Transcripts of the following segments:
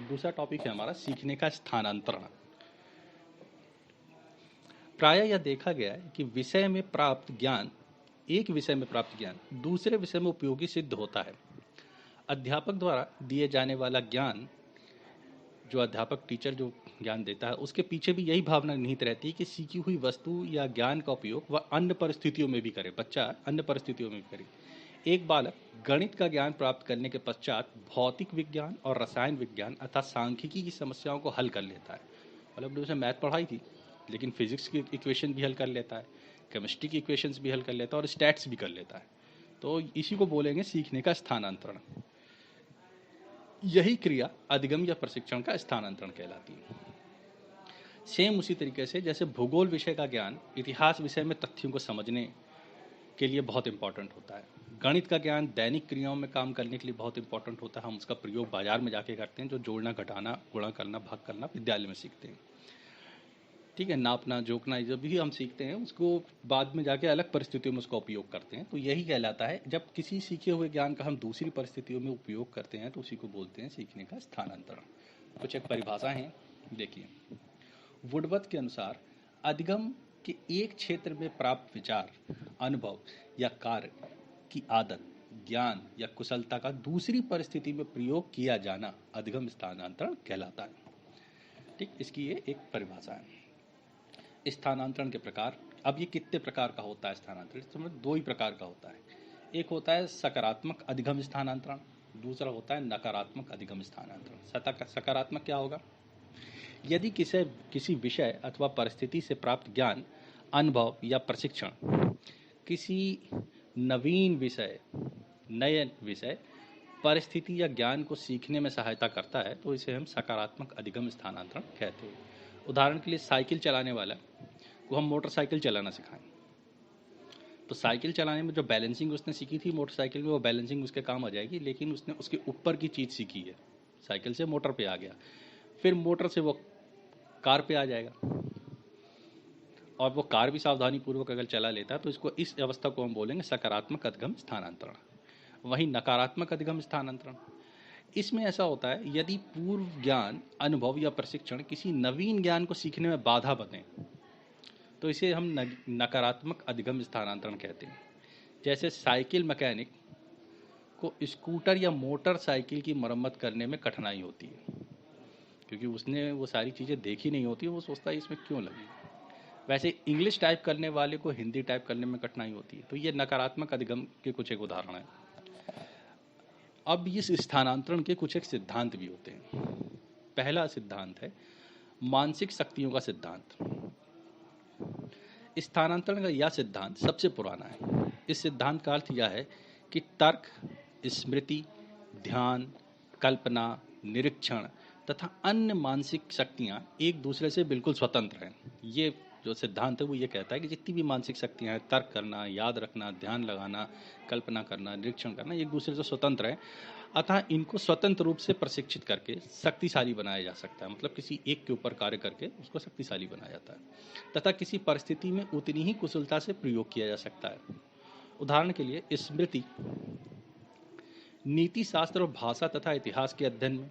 अब दूसरा टॉपिक है हमारा सीखने का स्थानांतरण। प्रायः यह देखा गया है कि एक विषय में प्राप्त ज्ञान दूसरे विषय में उपयोगी सिद्ध होता है। अध्यापक द्वारा दिए जाने वाला ज्ञान, जो अध्यापक टीचर जो ज्ञान देता है, उसके पीछे भी यही भावना निहित रहती है कि सीखी हुई वस्तु या ज्ञान का उपयोग वह अन्य परिस्थितियों में भी करे, बच्चा अन्य परिस्थितियों में भी करे। एक बालक गणित का ज्ञान प्राप्त करने के पश्चात भौतिक विज्ञान और रसायन विज्ञान अर्थात सांख्यिकी की समस्याओं को हल कर लेता है। मतलब उसने मैथ पढ़ाई थी लेकिन फिजिक्स की इक्वेशन भी हल कर लेता है, केमिस्ट्री की इक्वेशंस भी हल कर लेता है और स्टैट्स भी कर लेता है। तो इसी को बोलेंगे सीखने का स्थानांतरण। यही क्रिया अधिगम या प्रशिक्षण का स्थानांतरण कहलाती है। सेम उसी तरीके से जैसे भूगोल विषय का ज्ञान इतिहास विषय में तथ्यों को समझने के लिए बहुत इंपॉर्टेंट होता है। गणित का ज्ञान दैनिक क्रियाओं में काम करने के लिए बहुत इंपॉर्टेंट होता है। हम उसका प्रयोग बाजार में जाके करते हैं, जो जोड़ना, घटाना, गुणा करना, भाग करना विद्यालय में सीखते हैं। ठीक है, नापना, जोखना, जब भी हम सीखते हैं उसको बाद में जाके अलग परिस्थितियों में उसका उपयोग करते हैं। तो यही कहलाता है, जब किसी सीखे हुए ज्ञान का हम दूसरी परिस्थितियों में उपयोग करते हैं तो उसी को बोलते हैं सीखने का स्थानांतरण। कुछ एक परिभाषा है, देखिए। वुडवर्थ के अनुसार अधिगम के एक क्षेत्र में प्राप्त विचार, अनुभव या कार्य की आदत, ज्ञान या कुशलता का दूसरी परिस्थिति में प्रयोग किया जाना अधिगम स्थानांतरण कहलाता है। ठीक, इसकी ये एक परिभाषा है। स्थानांतरण के प्रकार, अब ये कितने प्रकार का होता है स्थानांतरण? इसमें दो ही प्रकार का होता है। एक होता है सकारात्मक अधिगम स्थानांतरण, दूसरा होता है नकारात्मक अधिगम स्थानांतरण। सकारात्मक क्या होगा? यदि किसी विषय अथवा परिस्थिति से प्राप्त ज्ञान, अनुभव या प्रशिक्षण किसी नए विषय, परिस्थिति या ज्ञान को सीखने में सहायता करता है तो इसे हम सकारात्मक अधिगम स्थानांतरण कहते हैं। उदाहरण के लिए, साइकिल चलाने वाला को हम मोटरसाइकिल चलाना सिखाएं तो साइकिल चलाने में जो बैलेंसिंग उसने सीखी थी मोटरसाइकिल में, वो बैलेंसिंग उसके काम आ जाएगी, लेकिन उसने उसके ऊपर की चीज़ सीखी है। साइकिल से मोटर पे आ गया, फिर मोटर से वो कार पे आ जाएगा और वो कार भी सावधानी पूर्वक अगर चला लेता है तो इस अवस्था को हम बोलेंगे सकारात्मक अधिगम स्थानांतरण। वहीं नकारात्मक अधिगम स्थानांतरण, इसमें ऐसा होता है यदि पूर्व ज्ञान, अनुभव या प्रशिक्षण किसी नवीन ज्ञान को सीखने में बाधा बने तो इसे हम नकारात्मक अधिगम स्थानांतरण कहते हैं। जैसे साइकिल मैकेनिक को स्कूटर या मोटरसाइकिल की मरम्मत करने में कठिनाई होती है क्योंकि उसने वो सारी चीज़ें देखी नहीं होती, वो सोचता है इसमें क्यों लगी। वैसे इंग्लिश टाइप करने वाले को हिंदी टाइप करने में कठिनाई होती है। तो ये नकारात्मक अधिगम के कुछ एक उदाहरण है। अब इस स्थानांतरण के कुछ एक सिद्धांत भी होते हैं। पहला सिद्धांत है मानसिक शक्तियों का सिद्धांत। स्थानांतरण का यह सिद्धांत सबसे पुराना है। इस सिद्धांत का अर्थ यह है कि तर्क, स्मृति, ध्यान, कल्पना, निरीक्षण तथा अन्य मानसिक शक्तियाँ एक दूसरे से बिल्कुल स्वतंत्र हैं। ये जो सिद्धांत है वो ये कहता है कि जितनी भी मानसिक शक्तियाँ हैं, तर्क करना, याद रखना, ध्यान लगाना, कल्पना करना, निरीक्षण करना, एक दूसरे से स्वतंत्र है। अतः इनको स्वतंत्र रूप से प्रशिक्षित करके शक्तिशाली बनाया जा सकता है। मतलब किसी एक के ऊपर कार्य करके उसको शक्तिशाली बनाया जाता है तथा किसी परिस्थिति में उतनी ही कुशलता से प्रयोग किया जा सकता है। उदाहरण के लिए, स्मृति नीति शास्त्र और भाषा तथा इतिहास के अध्ययन में,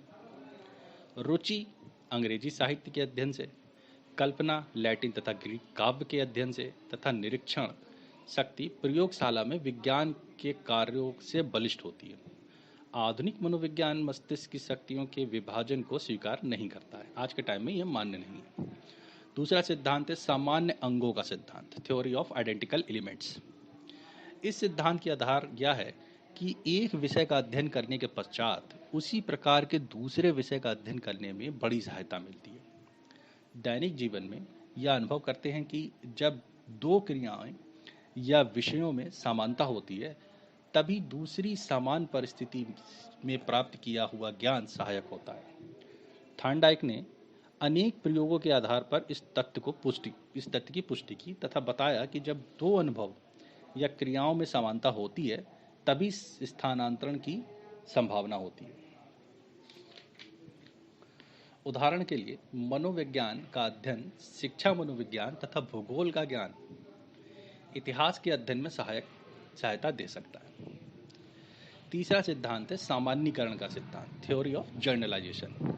रुचि अंग्रेजी साहित्य के अध्ययन से, कल्पना लैटिन तथा ग्रीक काव्य के अध्ययन से तथा निरीक्षण शक्ति प्रयोगशाला में विज्ञान के कार्यों से बलिष्ठ होती है। आधुनिक मनोविज्ञान मस्तिष्क की शक्तियों के विभाजन को स्वीकार नहीं करता है। आज के टाइम में यह मान्य नहीं है। दूसरा सिद्धांत है सामान्य अंगों का सिद्धांत, थ्योरी ऑफ आइडेंटिकल एलिमेंट्स। इस सिद्धांत के आधार यह है कि एक विषय का अध्ययन करने के पश्चात उसी प्रकार के दूसरे विषय का अध्ययन करने में बड़ी सहायता मिलती है। दैनिक जीवन में यह अनुभव करते हैं कि जब दो क्रियाएं या विषयों में समानता होती है तभी दूसरी समान परिस्थिति में प्राप्त किया हुआ ज्ञान सहायक होता है। थॉर्नडाइक ने अनेक प्रयोगों के आधार पर इस तथ्य की पुष्टि की तथा बताया कि जब दो अनुभव या क्रियाओं में समानता होती है तभी स्थानांतरण की संभावना होती है। उदाहरण के लिए, मनोविज्ञान का अध्ययन शिक्षा मनोविज्ञान तथा भूगोल का ज्ञान इतिहास के अध्ययन में सहायता दे सकता है। तीसरा सिद्धांत है सामान्यीकरण का सिद्धांत, थ्योरी ऑफ जनरलाइजेशन।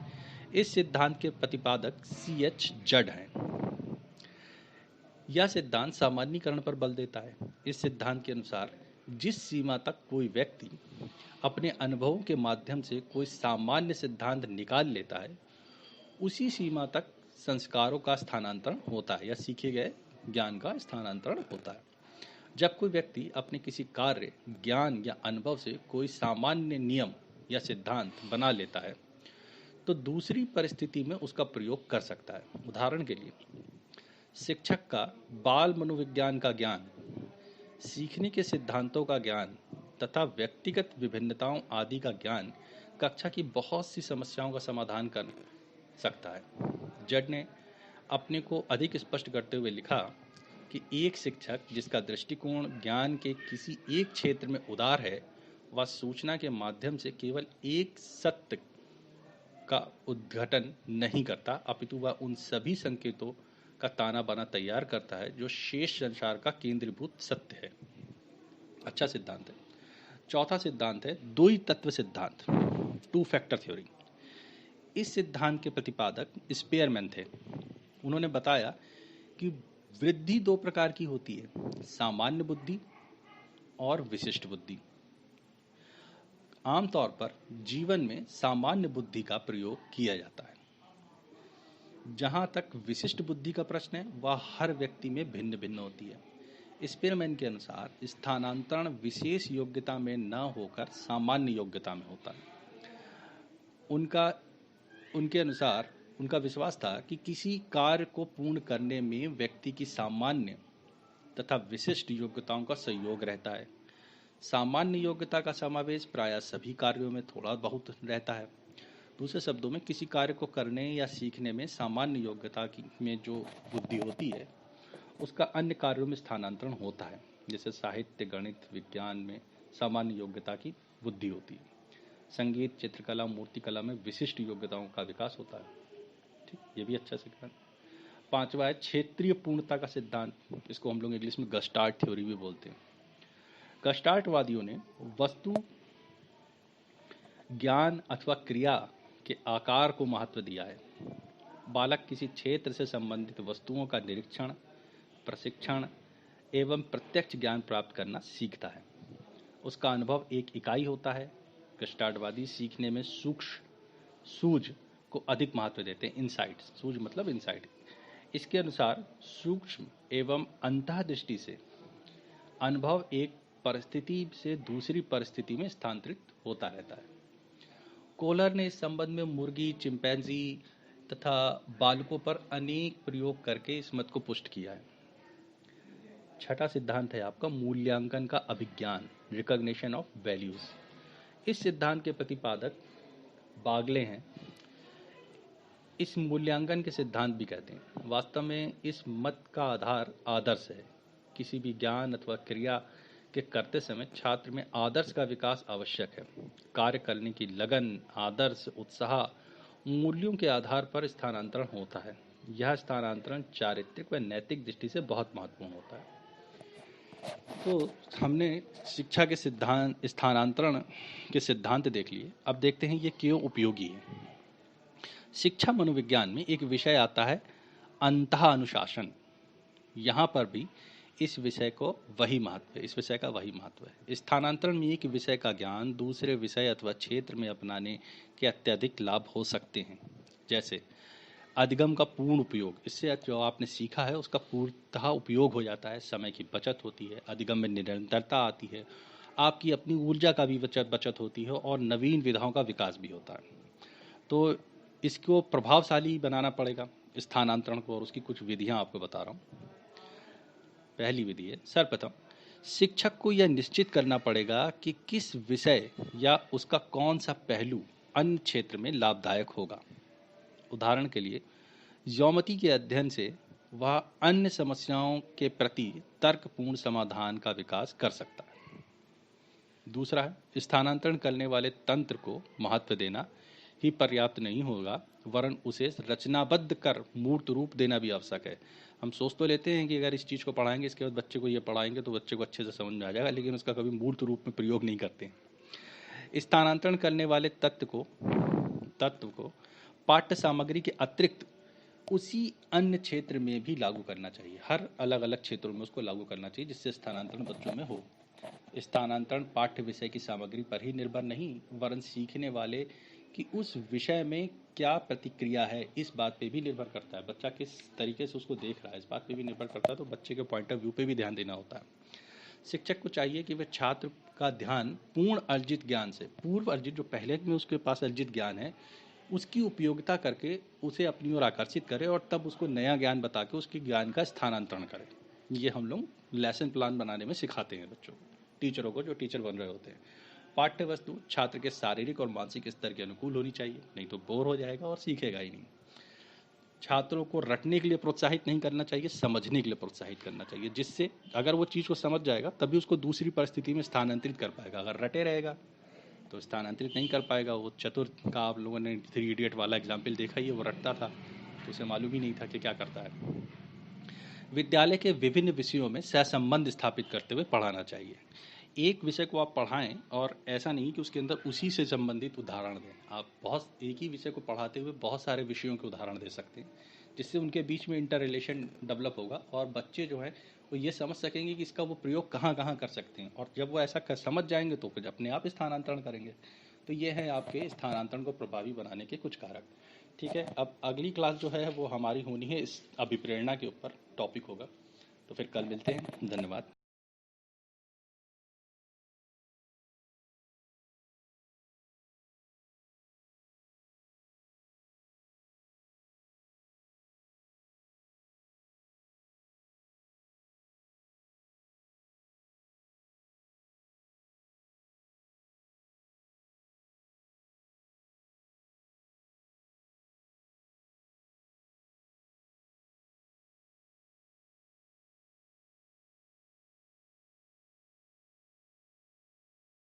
इस सिद्धांत के प्रतिपादक C.H. जड हैं। यह सिद्धांत सामान्यीकरण पर बल देता है। इस सिद्धांत के अनुसार जिस सीमा तक कोई व्यक्ति अपने अनुभवों के माध्यम से कोई सामान्य सिद्धांत निकाल लेता है, उसी सीमा तक संस्कारों का स्थानांतरण होता है या सीखे गए ज्ञान का स्थानांतरण होता है। जब कोई व्यक्ति अपने किसी कार्य, ज्ञान या अनुभव से कोई सामान्य नियम या सिद्धांत बना लेता है, तो दूसरी परिस्थिति में उसका प्रयोग कर सकता है। उदाहरण के लिए, शिक्षक का बाल मनोविज्ञान का ज्ञान, सीखने के सिद्धांतों का ज्ञान तथा व्यक्तिगत विभिन्नताओं आदि का ज्ञान कक्षा की बहुत सी समस्याओं का समाधान कर सकता है। जड ने अपने को अधिक स्पष्ट करते हुए लिखा कि एक शिक्षक जिसका दृष्टिकोण ज्ञान के किसी एक क्षेत्र में उदार है, वह सूचना के माध्यम से केवल एक सत्य का उद्घाटन नहीं करता, अपितु वह उन सभी संकेतों का ताना बाना तैयार करता है जो शेष संसार का केंद्रीभूत सत्य है। अच्छा सिद्धांत है। चौथा सिद्धांत है द्वि तत्व सिद्धांत, 2 फैक्टर थ्योरी। इस सिद्धांत के प्रतिपादक स्पेयरमैन थे। उन्होंने बताया कि वृद्धि 2 प्रकार की होती है, सामान्य बुद्धि और विशिष्ट बुद्धि। आमतौर पर जीवन में सामान्य बुद्धि का प्रयोग किया जाता है। जहां तक विशिष्ट बुद्धि का प्रश्न है, वह हर व्यक्ति में भिन्न भिन्न होती है। स्पेयरमैन के अनुसार स्थानांतरण विशेष योग्यता में न होकर सामान्य योग्यता में होता है। उनके अनुसार उनका विश्वास था कि किसी कार्य को पूर्ण करने में व्यक्ति की सामान्य तथा विशिष्ट योग्यताओं का सहयोग रहता है। सामान्य योग्यता का समावेश प्रायः सभी कार्यों में थोड़ा बहुत रहता है। दूसरे शब्दों में, किसी कार्य को करने या सीखने में सामान्य योग्यता में जो बुद्धि होती है, उसका अन्य कार्यों में स्थानांतरण होता है। जैसे साहित्य, गणित, विज्ञान में सामान्य योग्यता की बुद्धि होती है। संगीत, चित्रकला, मूर्तिकला में विशिष्ट योग्यताओं का विकास होता है। ठीक, ये भी अच्छा सिद्धांत। 5वां है क्षेत्रीय पूर्णता का सिद्धांत। इसको हम लोग इंग्लिश में गस्टार्ट थ्योरी भी बोलते हैं। गस्टार्टवादियों ने वस्तु, ज्ञान अथवा क्रिया के आकार को महत्व दिया है। बालक किसी क्षेत्र से संबंधित वस्तुओं का निरीक्षण, प्रशिक्षण एवं प्रत्यक्ष ज्ञान प्राप्त करना सीखता है। उसका अनुभव एक इकाई होता है। गस्टार्टवादी सीखने में सूक्ष्म सूझ को अधिक महत्व देते हैं। इनसाइट, सूझ मतलब इनसाइट। इसके अनुसार सूक्ष्म एवं अंतःदृष्टि से अनुभव एक परिस्थिति से दूसरी परिस्थिति में स्थानांतरित होता रहता है। कोहलर ने इस संबंध में मुर्गी, चिंपैंजी तथा बालकों पर अनेक प्रयोग करके इस मत को पुष्ट किया है। छठा सिद्धांत है आपका मूल्यांकन का अभिज्ञान, रिकॉग्निशन ऑफ वैल्यूज। इस सिद्धांत के प्रतिपादक बागले हैं। इस मूल्यांकन के सिद्धांत भी कहते हैं। वास्तव में इस मत का आधार आदर्श है। किसी भी ज्ञान अथवा क्रिया के करते समय छात्र में आदर्श का विकास आवश्यक है। कार्य करने की लगन, आदर्श, उत्साह, मूल्यों के आधार पर स्थानांतरण होता है। यह स्थानांतरण चारित्रिक व नैतिक दृष्टि से बहुत महत्वपूर्ण होता है। तो हमने शिक्षा के सिद्धांत, स्थानांतरण के सिद्धांत देख लिए। अब देखते हैं ये क्यों उपयोगी है। शिक्षा मनोविज्ञान में एक विषय आता है अंतः अनुशासन। यहाँ पर भी इस विषय का वही महत्व है। स्थानांतरण में एक विषय का ज्ञान दूसरे विषय अथवा क्षेत्र में अपनाने के अत्यधिक लाभ हो सकते हैं। जैसे अधिगम का पूर्ण उपयोग, इससे जो आपने सीखा है उसका पूर्णतः उपयोग हो जाता है। समय की बचत होती है, अधिगम में निरंतरता आती है, आपकी अपनी ऊर्जा का भी बचत होती है और नवीन विधाओं का विकास भी होता है। तो इसको प्रभावशाली बनाना पड़ेगा स्थानांतरण को, और उसकी कुछ विधियां आपको बता रहा हूँ। पहली विधि है, सर्वप्रथम शिक्षक को यह निश्चित करना पड़ेगा कि किस विषय या उसका कौन सा पहलू अन्य क्षेत्र में लाभदायक होगा। उदाहरण के लिए, ज्योमेट्री के अध्ययन से वह अन्य समस्याओं के प्रति तर्कपूर्ण समाधान का विकास कर सकता है। दूसरा है, स्थानांतरण करने वाले तंत्र को महत्व देना ही पर्याप्त नहीं होगा, वरन उसे रचनाबद्ध कर मूर्त रूप देना भी आवश्यक है। हम सोच तो लेते हैं कि अगर इस चीज़ को पढ़ाएंगे, इसके बाद बच्चे को ये पढ़ाएंगे तो बच्चे को अच्छे से समझ में आ जाएगा, लेकिन उसका कभी मूर्त रूप में प्रयोग नहीं करते हैं। स्थानांतरण करने वाले तत्व को पाठ्य सामग्री के अतिरिक्त उसी अन्य क्षेत्र में भी लागू करना चाहिए। हर अलग अलग क्षेत्रों में उसको लागू करना चाहिए जिससे स्थानांतरण बच्चों में हो। स्थानांतरण पाठ्य विषय की सामग्री पर ही निर्भर नहीं, वरन सीखने वाले की उस विषय में क्या प्रतिक्रिया है इस बात पे भी निर्भर करता है। बच्चा किस तरीके से उसको देख रहा है इस बात पे भी निर्भर करता है। तो बच्चे के पॉइंट ऑफ व्यू पे भी ध्यान देना होता है। शिक्षक को चाहिए कि वह छात्र का ध्यान पूर्ण अर्जित ज्ञान से, पूर्व अर्जित जो पहले में उसके पास अर्जित ज्ञान है उसकी उपयोगिता करके उसे अपनी ओर आकर्षित करे और तब उसको नया ज्ञान बता के उसके ज्ञान का स्थानांतरण करे। ये हम लोग लेसन प्लान बनाने में सिखाते हैं बच्चों को, टीचरों को जो टीचर बन रहे होते हैं। पाठ्य वस्तु छात्र के शारीरिक और मानसिक स्तर के अनुकूल होनी चाहिए, नहीं तो बोर हो जाएगा और सीखेगा ही नहीं। छात्रों को रटने के लिए प्रोत्साहित नहीं करना चाहिए, समझने के लिए प्रोत्साहित करना चाहिए, जिससे अगर वो चीज़ को समझ जाएगा तभी उसको दूसरी परिस्थिति में स्थानांतरित कर पाएगा। अगर रटे रहेगा तो स्थानांतरित नहीं कर पाएगा। वो चतुर का आप लोगों ने 3 इडियट वाला एग्जाम्पल देखा ही है, वो रटता था तो उसे मालूम ही नहीं था कि क्या करता है। विद्यालय के विभिन्न विषयों में सहसंबंध स्थापित करते हुए पढ़ाना चाहिए। एक विषय को आप पढ़ाएं और ऐसा नहीं कि उसके अंदर उसी से संबंधित उदाहरण दें। आप बहुत एक ही विषय को पढ़ाते हुए बहुत सारे विषयों के उदाहरण दे सकते हैं, जिससे उनके बीच में इंटर रिलेशन डेवलप होगा और बच्चे जो है वो ये समझ सकेंगे कि इसका वो प्रयोग कहाँ कहाँ कर सकते हैं। और जब वो ऐसा समझ जाएंगे तो फिर अपने आप स्थानांतरण करेंगे। तो ये है आपके स्थानांतरण को प्रभावी बनाने के कुछ कारक। ठीक है, अब अगली क्लास जो है वो हमारी होनी है इस अभिप्रेरणा के ऊपर टॉपिक होगा। तो फिर कल मिलते हैं। धन्यवाद।